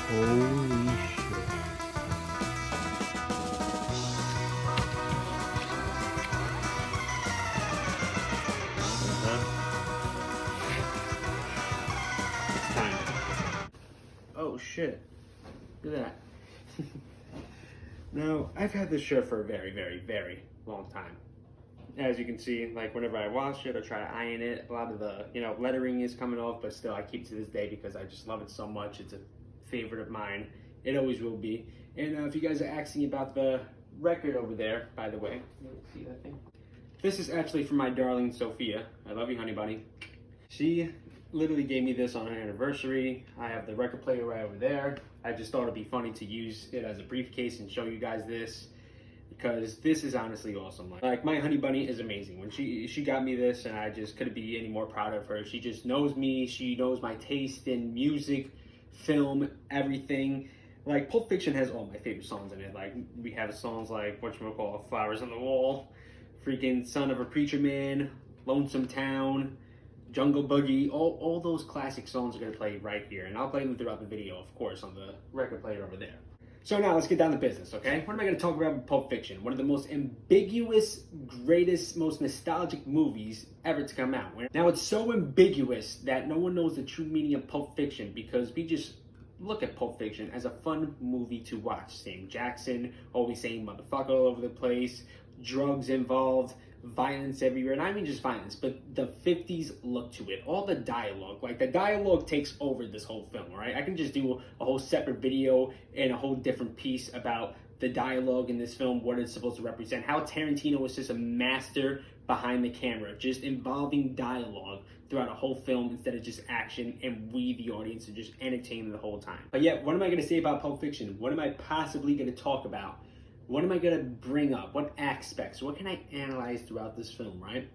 Holy shit. It's time. Oh shit. Look at that. Now, I've had this shirt for a very, very, very long time. As you can see, like whenever I wash it or try to iron it, a lot of the, lettering is coming off, but still I keep it to this day because I just love it so much. It's a favorite of mine. It always will be. And if you guys are asking about the record over there, by the way, see that thing? This is actually for my darling Sophia. I love you, honey bunny. She literally gave me this on her anniversary. I have the record player right over there. I just thought it'd be funny to use it as a briefcase and show you guys this, because this is honestly awesome. Like my honey bunny is amazing. When she got me this, and I just couldn't be any more proud of her. She just knows me. She knows my taste in music, film, everything. Like Pulp Fiction has all my favorite songs in it. Like we have songs like whatchamacallit, Flowers on the Wall, freaking Son of a Preacher Man, Lonesome Town, Jungle Boogie, all those classic songs are gonna play right here. And I'll play them throughout the video, of course, on the record player over there. So now let's get down to business, okay? What am I going to talk about with Pulp Fiction? One of the most ambiguous, greatest, most nostalgic movies ever to come out. Now it's so ambiguous that no one knows the true meaning of Pulp Fiction because we just look at Pulp Fiction as a fun movie to watch. Sam Jackson, always saying motherfucker all over the place, drugs involved, violence everywhere. Not even just violence, but the 50s look to it. All the dialogue, like the dialogue takes over this whole film, right? I can just do a whole separate video and a whole different piece about the dialogue in this film, what it's supposed to represent, how Tarantino was just a master behind the camera, just involving dialogue throughout a whole film instead of just action, and we, the audience, are just entertained the whole time. But yet, what am I going to say about Pulp Fiction? What am I possibly going to talk about? What am I going to bring up? What aspects? What can I analyze throughout this film, right?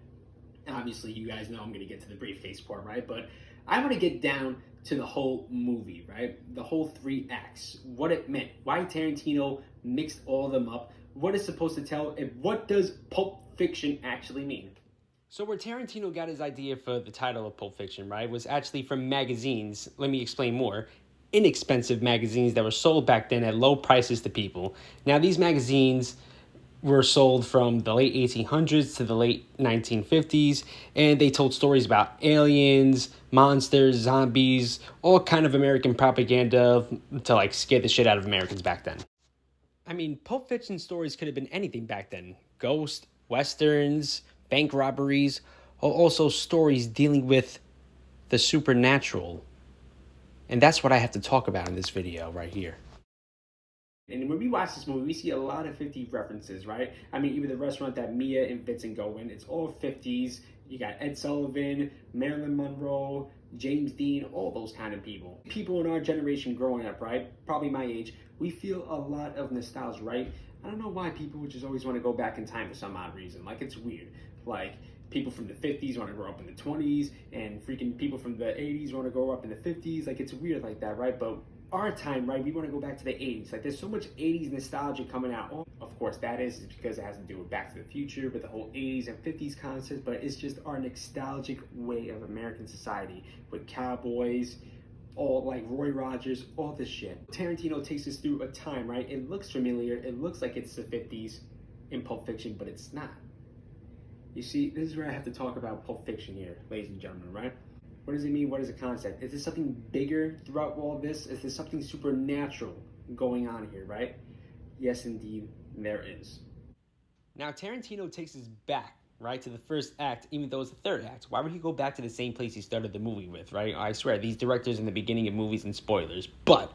Obviously, you guys know I'm going to get to the briefcase part, right? But I want to get down to the whole movie, right? The whole 3 acts. What it meant. Why Tarantino mixed all of them up. What it's supposed to tell. And what does Pulp Fiction actually mean? So where Tarantino got his idea for the title of Pulp Fiction, right, was actually from magazines. Let me explain more. Inexpensive magazines that were sold back then at low prices to people. Now, these magazines were sold from the late 1800s to the late 1950s, and they told stories about aliens, monsters, zombies, all kind of American propaganda to like scare the shit out of Americans back then. I mean, Pulp Fiction stories could have been anything back then. Ghosts, westerns, bank robberies, or also stories dealing with the supernatural. And that's what I have to talk about in this video right here. And when we watch this movie, we see a lot of 50s references, right? I mean, even the restaurant that Mia and Vincent go in, it's all 50s. You got Ed Sullivan, Marilyn Monroe, James Dean, all those kind of people. People in our generation growing up, right? Probably my age, we feel a lot of nostalgia, right? I don't know why people would just always want to go back in time for some odd reason. Like, it's weird. Like, people from the 50s want to grow up in the 20s, and freaking people from the 80s want to grow up in the 50s. Like, it's weird like that, right? But our time, right, we want to go back to the 80s. Like, there's so much 80s nostalgia coming out. Oh, of course, that is because it has to do with Back to the Future, with the whole 80s and 50s concept, but it's just our nostalgic way of American society with cowboys, all like Roy Rogers, all this shit. Tarantino takes us through a time, right? It looks familiar. It looks like it's the 50s in Pulp Fiction, but it's not. You see, this is where I have to talk about Pulp Fiction here, ladies and gentlemen, right? What does it mean? What is the concept? Is there something bigger throughout all this? Is there something supernatural going on here, right? Yes, indeed, there is. Now, Tarantino takes us back, right, to the first act, even though it's the third act. Why would he go back to the same place he started the movie with, right? I swear, these directors in the beginning of movies and spoilers, but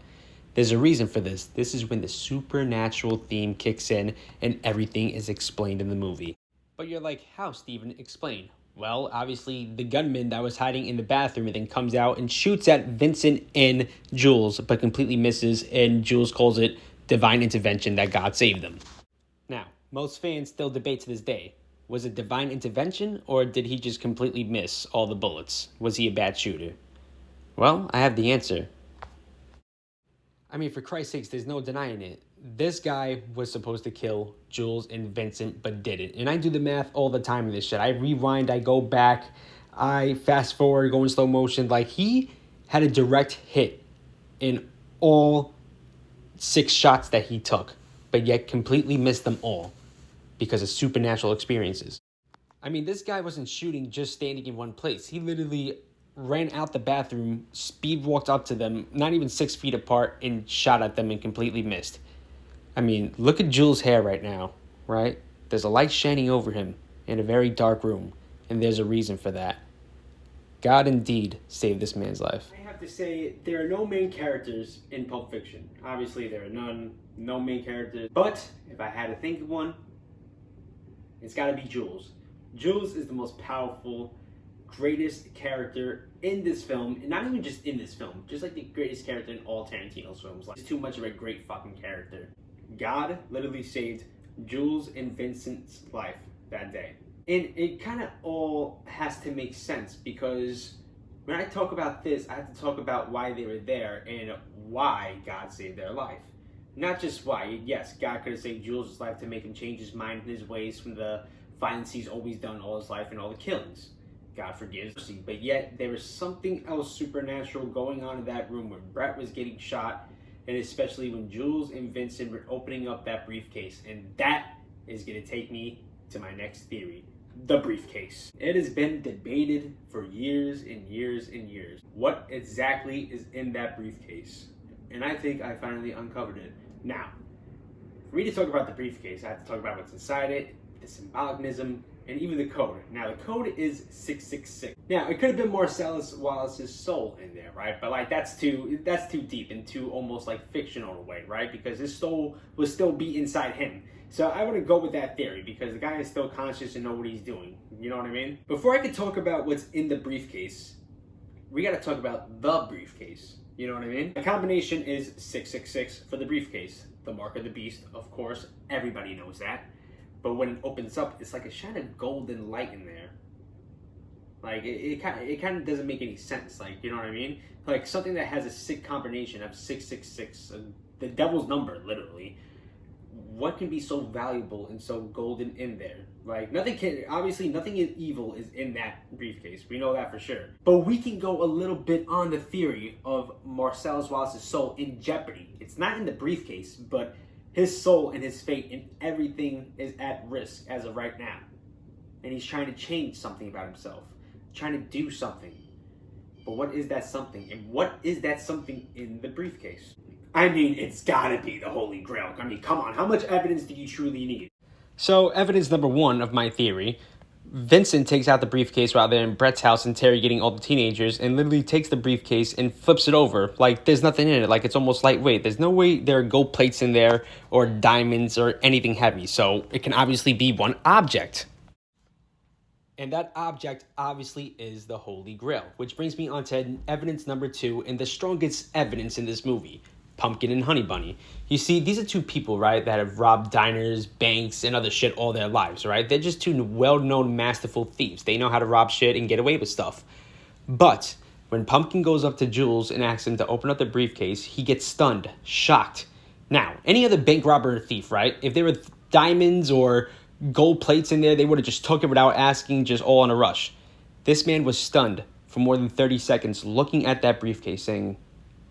there's a reason for this. This is when the supernatural theme kicks in and everything is explained in the movie. But you're like, how, Steven? Explain. Well, obviously, the gunman that was hiding in the bathroom and then comes out and shoots at Vincent and Jules, but completely misses, and Jules calls it divine intervention that God saved them. Now, most fans still debate to this day. Was it divine intervention, or did he just completely miss all the bullets? Was he a bad shooter? Well, I have the answer. I mean, for Christ's sakes, there's no denying it. This guy was supposed to kill Jules and Vincent, but didn't. And I do the math all the time in this shit. I rewind, I go back, I fast forward, go in slow motion. Like, he had a direct hit in all 6 shots that he took, but yet completely missed them all because of supernatural experiences. I mean, this guy wasn't shooting just standing in one place. He literally ran out the bathroom, speed walked up to them, not even 6 feet apart, and shot at them and completely missed. I mean, look at Jules' hair right now, right? There's a light shining over him in a very dark room, and there's a reason for that. God indeed saved this man's life. I have to say, there are no main characters in Pulp Fiction. Obviously, there are no main characters. But if I had to think of one, it's got to be Jules. Jules is the most powerful, greatest character in this film, and not even just in this film, just like the greatest character in all Tarantino's films. Like, he's too much of a great fucking character. God literally saved Jules and Vincent's life that day. And it kind of all has to make sense, because when I talk about this, I have to talk about why they were there and why God saved their life. Not just why. Yes, God could have saved Jules' life to make him change his mind and his ways from the violence he's always done all his life and all the killings. God forgives. But yet, there was something else supernatural going on in that room when Brett was getting shot, and especially when Jules and Vincent were opening up that briefcase. And that is going to take me to my next theory. The briefcase. It has been debated for years and years and years. What exactly is in that briefcase? And I think I finally uncovered it. Now, for me to talk about the briefcase, I have to talk about what's inside it, the symbolism, and even the code. Now, the code is 666. Now, it could have been Marcellus Wallace's soul in there, right? But like that's too deep and too almost like fictional in a way, right? Because his soul would still be inside him. So I wouldn't go with that theory, because the guy is still conscious and know what he's doing. You know what I mean? Before I could talk about what's in the briefcase, we got to talk about the briefcase. You know what I mean? The combination is 666 for the briefcase. The mark of the beast, of course, everybody knows that. But when it opens up, it's like a shine of golden light in there. Like, it kind of doesn't make any sense. Like, you know what I mean? Like, something that has a sick combination of 666, the devil's number, literally. What can be so valuable and so golden in there? Like, nothing evil is in that briefcase. We know that for sure. But we can go a little bit on the theory of Marcellus Wallace's soul in jeopardy. It's not in the briefcase, but his soul and his fate and everything is at risk as of right now. And he's trying to change something about himself. Trying to do something. But what is that something? And what is that something in the briefcase? I mean, it's gotta be the Holy Grail. I mean, come on, how much evidence do you truly need? So, evidence number 1 of my theory, Vincent takes out the briefcase while they're in Brett's house and Terry getting all the teenagers, and literally takes the briefcase and flips it over. Like, there's nothing in it. Like, it's almost lightweight. There's no way there are gold plates in there or diamonds or anything heavy. So, it can obviously be one object. And that object obviously is the Holy Grail, which brings me on to evidence number 2 and the strongest evidence in this movie. Pumpkin and Honey Bunny. You see, these are 2 people, right, that have robbed diners, banks, and other shit all their lives, right? They're just 2 well-known masterful thieves. They know how to rob shit and get away with stuff. But when Pumpkin goes up to Jules and asks him to open up the briefcase, he gets stunned, shocked. Now, any other bank robber or thief, right? If there were diamonds or gold plates in there, they would have just took it without asking, just all in a rush. This man was stunned for more than 30 seconds looking at that briefcase saying,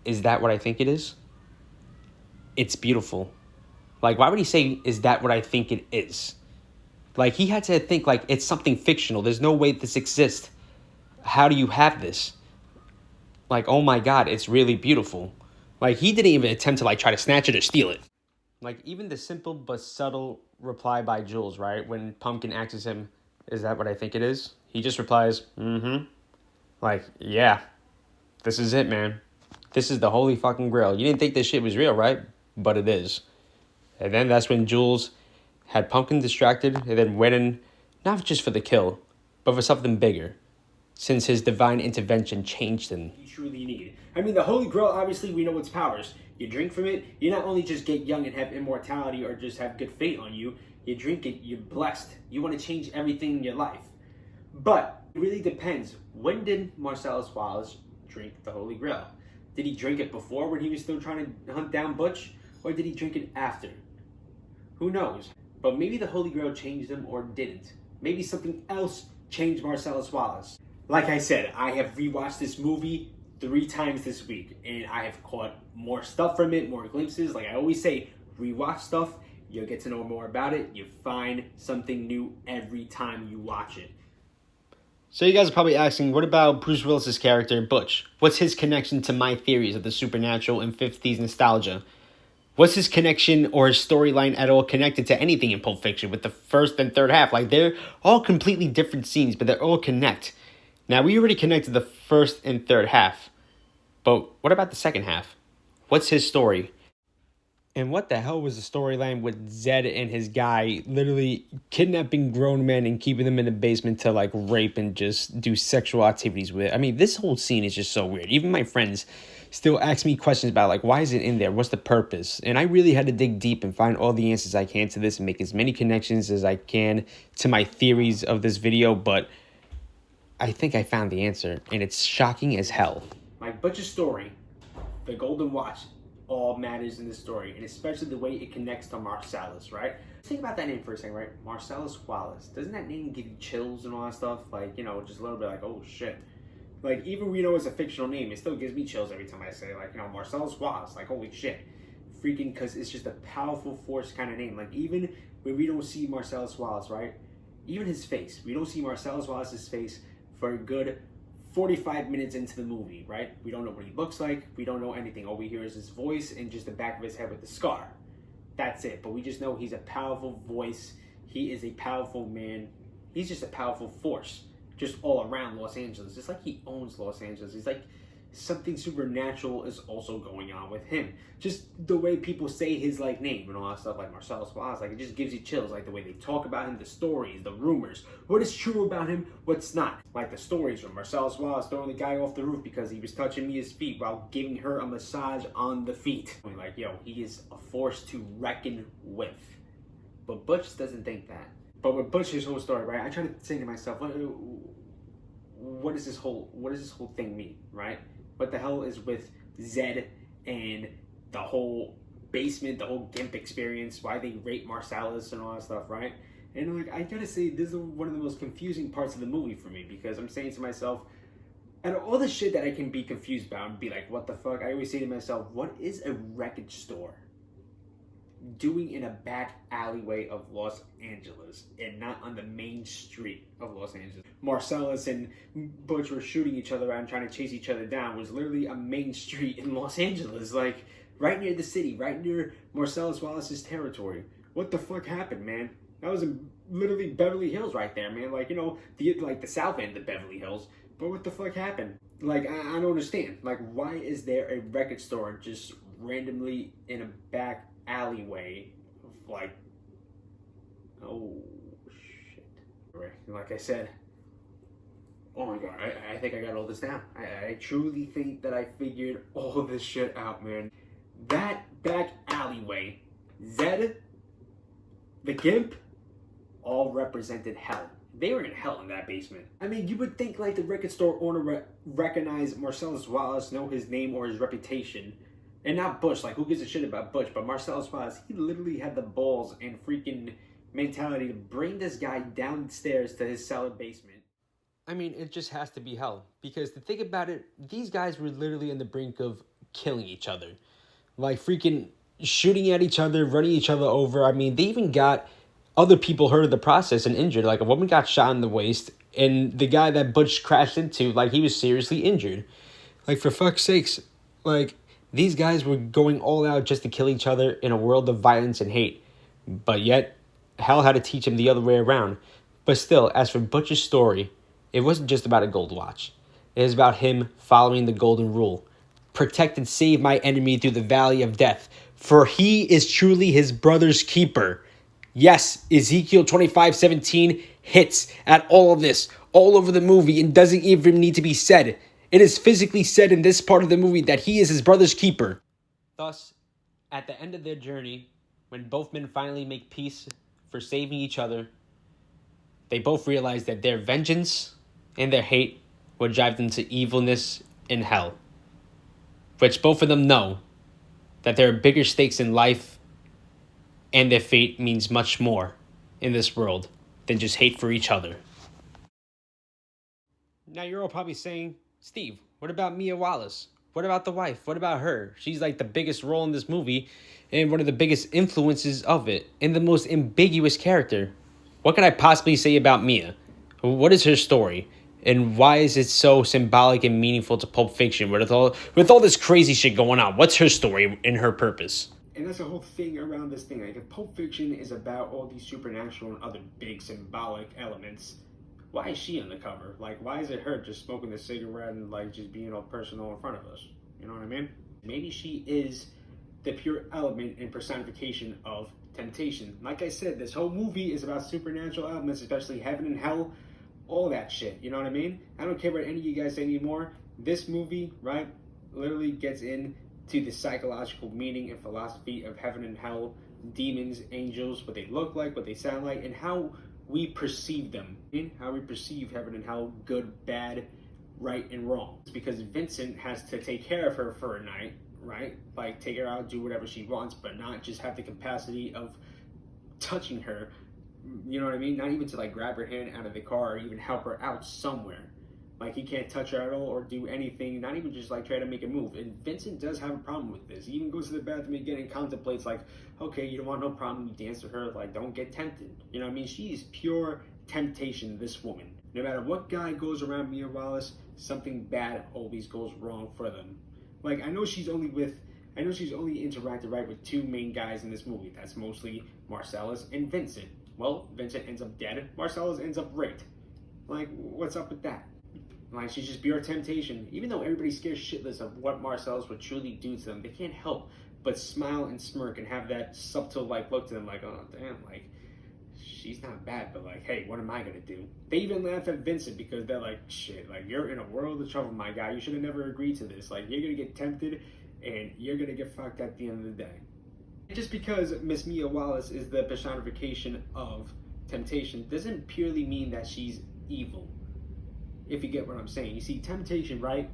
"Is that what I think it is? It's beautiful." Like, why would he say, "Is that what I think it is?" Like, he had to think, like, it's something fictional. There's no way this exists. How do you have this? Like, oh my God, it's really beautiful. Like, he didn't even attempt to, like, try to snatch it or steal it. Like, even the simple but subtle reply by Jules, right? When Pumpkin asks him, "Is that what I think it is?" He just replies, "Mm-hmm." Like, yeah, this is it, man. This is the holy fucking grail. You didn't think this shit was real, right? But it is. And then that's when Jules had Pumpkin distracted and then went in, not just for the kill, but for something bigger, since his divine intervention changed him. You truly need. I mean, the Holy Grail, obviously, we know its powers. You drink from it, you not only just get young and have immortality or just have good fate on you, you drink it, you're blessed. You want to change everything in your life. But it really depends. When did Marcellus Wallace drink the Holy Grail? Did he drink it before when he was still trying to hunt down Butch? Or did he drink it after? Who knows? But maybe the Holy Grail changed him or didn't. Maybe something else changed Marcellus Wallace. Like I said, I have rewatched this movie 3 times this week, and I have caught more stuff from it, more glimpses. Like I always say, rewatch stuff, you'll get to know more about it. You find something new every time you watch it. So you guys are probably asking, what about Bruce Willis's character, Butch? What's his connection to my theories of the supernatural and 50s nostalgia? What's his connection or his storyline at all connected to anything in Pulp Fiction with the first and third half? Like, they're all completely different scenes, but they're all connect. Now, we already connected the first and third half, but what about the second half? What's his story? And what the hell was the storyline with Zed and his guy literally kidnapping grown men and keeping them in the basement to like rape and just do sexual activities with? I mean, this whole scene is just so weird. Even my friends still ask me questions about like, why is it in there? What's the purpose? And I really had to dig deep and find all the answers I can to this and make as many connections as I can to my theories of this video. But I think I found the answer, and it's shocking as hell. My Butch's story, the Golden Watch, all matters in this story, and especially the way it connects to Marcellus, right? Think about that name for a second, right? Marcellus Wallace. Doesn't that name give you chills and all that stuff? Like, you know, just a little bit like, oh shit. Like, even we know it's a fictional name, it still gives me chills every time I say, like, you know, Marcellus Wallace. Like, holy shit. Freaking, because it's just a powerful force kind of name. Like, even when we don't see Marcellus Wallace, right? Even his face. We don't see Marcellus Wallace's face for a good 45 minutes into the movie, right? We don't know what he looks like. We don't know anything. All we hear is his voice and just the back of his head with the scar. That's it. But we just know he's a powerful voice. He is a powerful man. He's just a powerful force just all around Los Angeles. It's like he owns Los Angeles. He's like something supernatural is also going on with him. Just the way people say his like name and all that stuff, like Marcellus Wallace, like it just gives you chills. Like the way they talk about him, the stories, the rumors, what is true about him, what's not. Like the stories from Marcellus Wallace throwing the guy off the roof because he was touching Mia's feet while giving her a massage on the feet. Like, yo, he is a force to reckon with. But Butch doesn't think that. But with Butch's whole story, right? I try to say to myself, what does this whole thing mean, right? What the hell is with Zed and the whole basement, the whole GIMP experience, why they rape Marcellus and all that stuff, right? And like, I gotta say, this is one of the most confusing parts of the movie for me, because I'm saying to myself, out of all the shit that I can be confused about and be like, what the fuck? I always say to myself, what is a record store doing in a back alleyway of Los Angeles and not on the main street of Los Angeles? Marcellus and Butch were shooting each other out and trying to chase each other down was literally a main street in Los Angeles, like right near the city, right near Marcellus Wallace's territory. What the fuck happened, man? That was in literally Beverly Hills right there, man. Like, you know, the south end of Beverly Hills. But what the fuck happened? Like, I don't understand. Like, why is there a record store just randomly in a back alleyway of like, oh shit. Like I said, oh my god, I think I got all this down. I truly think that I figured all this shit out, man. That back alleyway, Zed, the GIMP, all represented hell. They were in hell in that basement. I mean, you would think like the record store owner recognize Marcellus Wallace, know his name or his reputation. And not Butch, like who gives a shit about Butch, but Marcellus Wallace, he literally had the balls and freaking mentality to bring this guy downstairs to his cellar basement. I mean, it just has to be hell. Because to think about it, these guys were literally on the brink of killing each other. Like freaking shooting at each other, running each other over. I mean, they even got other people hurt in the process and injured. Like a woman got shot in the waist, and the guy that Butch crashed into, like he was seriously injured. Like for fuck's sakes, like these guys were going all out just to kill each other in a world of violence and hate. But yet, hell had to teach him the other way around. But still, as for Butch's story, it wasn't just about a gold watch. It was about him following the golden rule. Protect and save my enemy through the valley of death, for he is truly his brother's keeper. Yes, Ezekiel 25:17 hits at all of this, all over the movie, and doesn't even need to be said. It is physically said in this part of the movie that he is his brother's keeper. Thus, at the end of their journey, when both men finally make peace for saving each other, they both realize that their vengeance and their hate will drive them to evilness and hell. Which both of them know that there are bigger stakes in life, and their fate means much more in this world than just hate for each other. Now you're all probably saying, Steve, What about Mia Wallace? What about the wife? What about her? She's like the biggest role in this movie and one of the biggest influences of it and the most ambiguous character. What can I possibly say about Mia? What is her story? And why is it so symbolic and meaningful to Pulp Fiction with all this crazy shit going on? What's her story and her purpose? And that's the whole thing around this thing. Like, if Pulp Fiction is about all these supernatural and other big symbolic elements, why is she on the cover? Like, why is it her just smoking the cigarette and, like, just being all personal in front of us? You know what I mean? Maybe she is the pure element and personification of temptation. Like I said, this whole movie is about supernatural elements, especially heaven and hell, all that shit. You know what I mean? I don't care what any of you guys say anymore. This movie, right, literally gets into the psychological meaning and philosophy of heaven and hell, demons, angels, what they look like, what they sound like, and how we perceive them. How we perceive heaven and hell, good, bad, right, and wrong. It's because Vincent has to take care of her for a night, right? Like, take her out, do whatever she wants, but not just have the capacity of touching her. You know what I mean? Not even to, like, grab her hand out of the car or even help her out somewhere. Like, he can't touch her at all or do anything, not even just, like, try to make a move. And Vincent does have a problem with this. He even goes to the bathroom again and contemplates, like, okay, you don't want no problem, you dance with her, like, don't get tempted. You know what I mean? She's pure temptation, this woman. No matter what guy goes around Mia Wallace, something bad always goes wrong for them. Like, I know she's only interacted, right, with two main guys in this movie. That's mostly Marcellus and Vincent. Well, Vincent ends up dead, Marcellus ends up raped. Like, what's up with that? Like, she's just pure temptation. Even though everybody's scared shitless of what Marcellus would truly do to them, they can't help but smile and smirk and have that subtle, like, look to them, like, oh, damn, like, she's not bad, but, like, hey, what am I gonna do? They even laugh at Vincent because they're like, shit, like, you're in a world of trouble, my guy. You should have never agreed to this. Like, you're gonna get tempted, and you're gonna get fucked at the end of the day. Just because Miss Mia Wallace is the personification of temptation doesn't purely mean that she's evil. If you get what I'm saying. You see, temptation, right,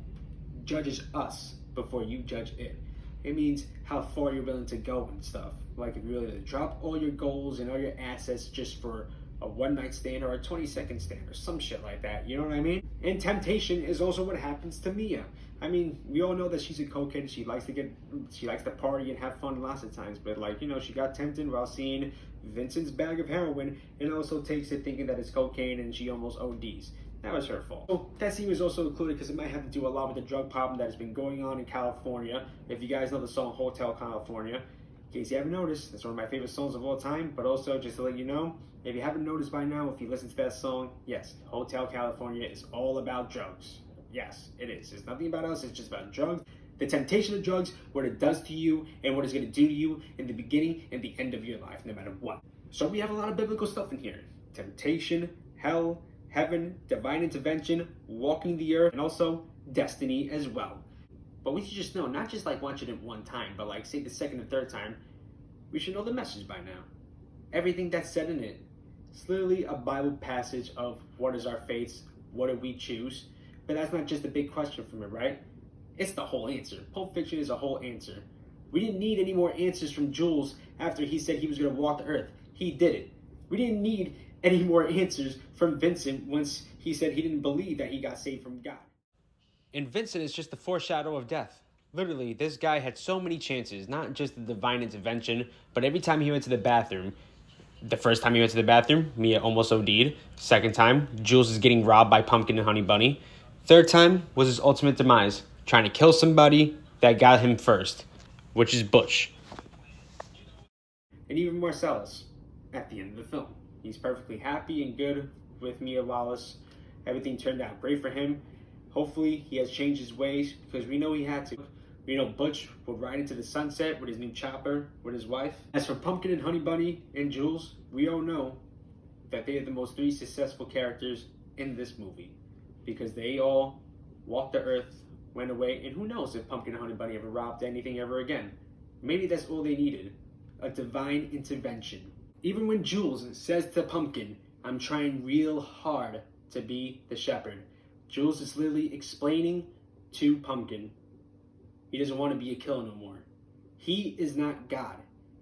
judges us before you judge it. It means how far you're willing to go and stuff. Like, if you're willing to drop all your goals and all your assets just for a one-night stand or a 20-second stand or some shit like that. You know what I mean? And temptation is also what happens to Mia. I mean, we all know that she's a cokehead. She likes to party and have fun lots of times. But, like, you know, she got tempted while seeing Vincent's bag of heroin and also takes it thinking that it's cocaine and she almost ODs. That was her fault. So that scene was also included because it might have to do a lot with the drug problem that has been going on in California. If you guys know the song Hotel California, in case you haven't noticed, it's one of my favorite songs of all time. But also, just to let you know, if you haven't noticed by now, if you listen to that song, yes, Hotel California is all about drugs. Yes, it is. It's nothing about us, it's just about drugs. The temptation of drugs, what it does to you, and what it's going to do to you in the beginning and the end of your life, no matter what. So we have a lot of biblical stuff in here. Temptation, hell, heaven, divine intervention, walking the earth, and also destiny as well. But we should just know, not just like watching it one time, but like say the second and third time, we should know the message by now. Everything that's said in it. It's literally a Bible passage of what is our fates, what do we choose? But that's not just a big question from it, right? It's the whole answer. Pulp Fiction is a whole answer. We didn't need any more answers from Jules after he said he was going to walk the earth. He did it. We didn't need any more answers from Vincent once he said he didn't believe that he got saved from God. And Vincent is just the foreshadow of death. Literally, this guy had so many chances, not just the divine intervention, but every time he went to the bathroom. The first time he went to the bathroom, Mia almost OD'd. Second time, Jules is getting robbed by Pumpkin and Honey Bunny. Third time was his ultimate demise, trying to kill somebody that got him first, which is Butch. And even Marcellus, at the end of the film. He's perfectly happy and good with Mia Wallace. Everything turned out great for him. Hopefully, he has changed his ways because we know he had to. We know Butch will ride into the sunset with his new chopper with his wife. As for Pumpkin and Honey Bunny and Jules, we all know that they are the most three successful characters in this movie because they all walked the earth, went away, and who knows if Pumpkin and Honey Bunny ever robbed anything ever again. Maybe that's all they needed, a divine intervention. Even when Jules says to Pumpkin, I'm trying real hard to be the shepherd, Jules is literally explaining to Pumpkin he doesn't want to be a killer no more. He is not God.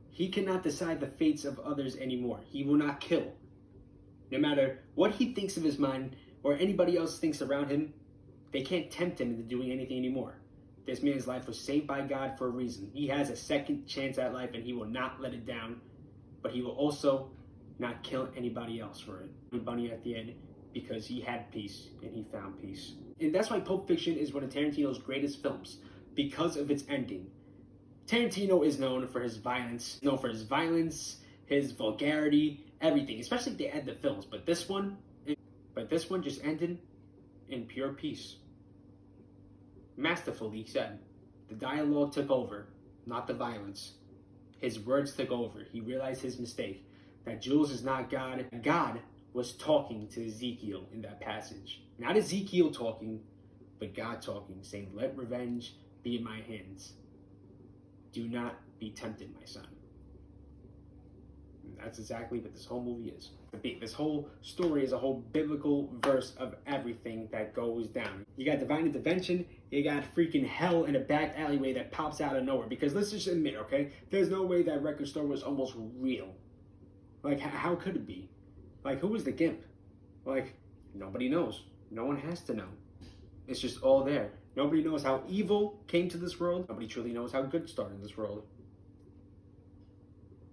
He cannot decide the fates of others anymore. He will not kill. No matter what he thinks of his mind or anybody else thinks around him, They can't tempt him into doing anything anymore. This man's life was saved by God for a reason. He has a second chance at life, and he will not let it down. But he will also not kill anybody else for it. Bunny at the end, because he had peace, and he found peace. And that's why Pulp Fiction is one of Tarantino's greatest films, because of its ending. Tarantino is known for his violence, his vulgarity, everything, especially at the end of films. But this one just ended in pure peace. Masterfully said. The dialogue took over, not the violence. His words took over. He realized his mistake, that Jules is not God. God was talking to Ezekiel in that passage. Not Ezekiel talking, but God talking, saying, let revenge be in my hands. Do not be tempted, my son. And that's exactly what this whole movie is. This whole story is a whole biblical verse of everything that goes down. You got divine intervention, you got freaking hell in a back alleyway that pops out of nowhere. Because let's just admit, okay, there's no way that record store was almost real. Like, how could it be? Like, who was the gimp? Like, nobody knows. No one has to know. It's just all there. Nobody knows how evil came to this world. Nobody truly knows how good started in this world.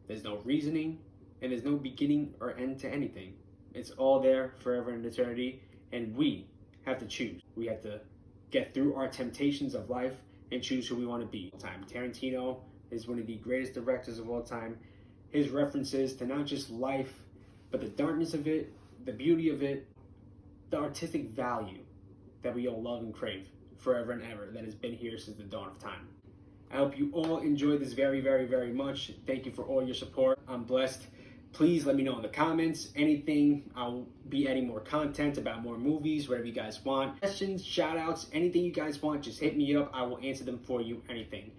There's no reasoning, and there's no beginning or end to anything. It's all there forever in eternity, and we have to choose. We have to get through our temptations of life and choose who we want to be. Tarantino is one of the greatest directors of all time. His references to not just life, but the darkness of it, the beauty of it, the artistic value that we all love and crave forever and ever, that has been here since the dawn of time. I hope you all enjoyed this very, very, very much. Thank you for all your support. I'm blessed. Please let me know in the comments anything. I'll be adding more content about more movies, whatever you guys want. Questions, shout outs, anything you guys want, just hit me up. I will answer them for you, anything.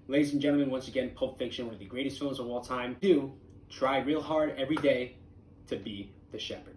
Ladies and gentlemen, once again, Pulp Fiction, one of the greatest films of all time. Do try real hard every day to be the shepherd.